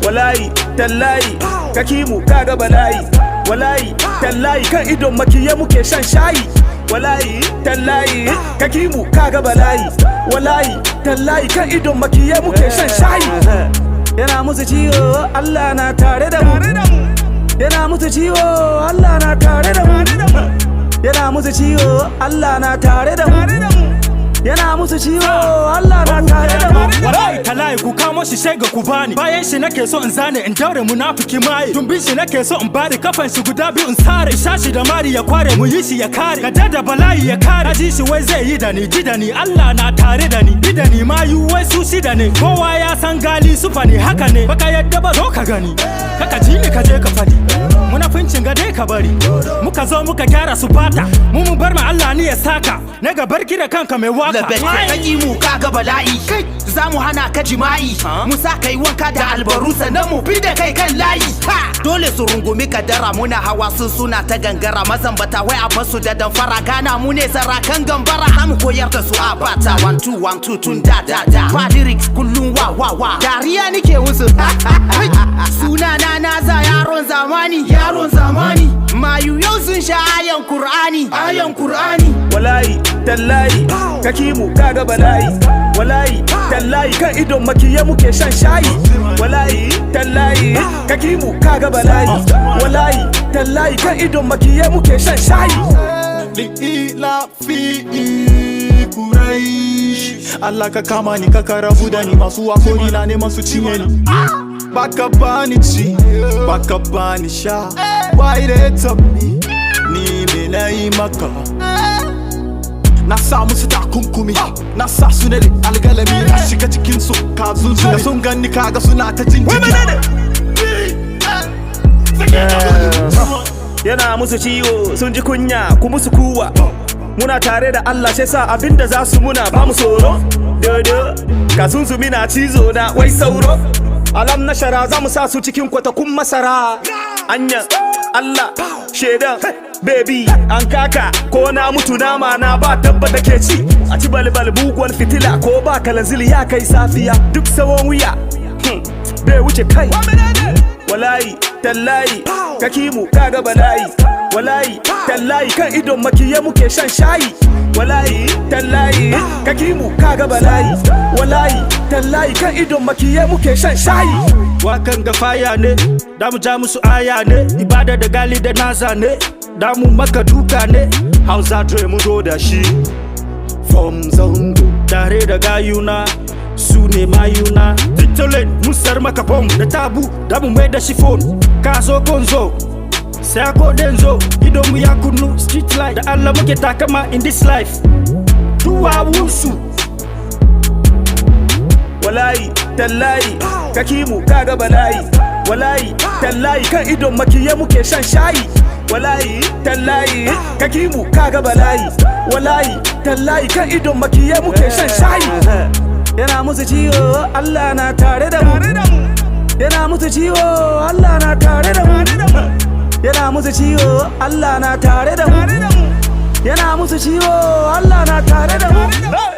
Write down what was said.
Wallahi tallahi kakimu kaga bala'i. Wallahi tallahi kan idon makiye muke shan shayi. Wallahi tallahi kakimu kaga bala'i. Wallahi tallahi kan idon makiye muke shan shayi. Yana musu ciwo Allah na tare da mu. Yana musu ciwo Allah na tare da mu. Yana musu ciwo Allah na tare da mu. Yana musu ciwo Allah na tare da mu. Wallahi talahi ku kamo shi shega ku bani. Bayan shi nake so in zane in daure munafiki mai. Tumbin shi nake so in bari kafan shi guda biyu in sare. Shashi da mari ya kware mu yi shi ya kare. Kada da bala'i ya kare. Aji shi wai zai yi da ni ji da ni Allah na tare da ni. Bi da ni ma yu wai su shi da ni. Kowa ya san gali sufa ne haka ne. Baka yadda ba zo ka gani. Kaka ji ni ka je ka fadi. Munafincin ga dai ka bari. Muka zo muka gyara su fata. Mu bar ma Allah ni ya saka. Na ga barki da kanka mai waka. Kaki mu kaga bala'i. Za mu hana ka jima'i. Mu sa kai wanka da albaru sannan mu fi da kai kan layi. Dole su rungumi kadara muna hawa sun suna ta gangara. Mazambata wai a basu da damfara. Gana mu ne sarakan gambara. Za mu koyar da su a bata 1 2 1 2 tun da. Ba lyrics kullum wa. Dariya nike musu. Suna na za yaron zamani. Mayu yau sun sha ayan Kur'ani. Wallahi tallahi kakimu kaga bala'i. Wallahi tallahi kan idon makiye muke shan shayi. Wallahi tallahi kakimu kaga bala'i. Wallahi tallahi kan idon makiye muke shan shayi. Li'ila fi Quraish. Allah ka kama ni ka karabu da ni. Masu wakori na neman su cinye ni. Baka bani ci, baka bani sha. Why they top me? Ni me na yi maka. Na sa musu takunkumi, na sa su ne algalami. Na shiga cikin su ka zunsu da sun gani kaga suna ta jin jiki. Yana musu ciwo sun ji kunya ku musu kuwa. Muna tare da Allah sai sa abinda za su muna ba mu tsoro. Dodo ka sunzumi na cizo na wai sauro. Alam na shara za mu sa su cikin kwatakun masara. Anya Allah shedan baby an kaka ko na mutu nama na ba tabbata ke ci. A ci balbal buguwar fitila ko ba kalanzili ya kai safiya. Duk sawon wuya bai wuce kai. Wallahi tallahi kakimu kaga bala'i. Wallahi tallahi kan idon makiye muke shan shayi. Wallahi tallahi kakimu kaga bala'i. Wallahi tallahi kan idon makiye muke shan shayi. Wakan ga faya ne, damu ja musu aya ne. Ibada da gali da naza ne, damu maka duka ne. Hausa dre mu zo da shi from Zango. Tare da gayuna su ne mayuna. Titolen mun sar maka bom da tabu, damu mai da shi phone. Ka zo konzo sai ko denzo. Idon mu ya kunnu street light. Da Allah muke takama in this life. Duwa wusu. Wallahi tallahi kakimu kaga bala'i. Wallahi tallahi kan idon makiye muke shan shayi. Wallahi tallahi kakimu kaga bala'i. Wallahi tallahi kan idon makiye muke shan shayi. Yana musu ciwo Allah na tare da mu. Yana musu ciwo Allah na tare da mu. Yana musu ciwo Allah na tare da mu. Yana musu ciwo Allah na tare da mu.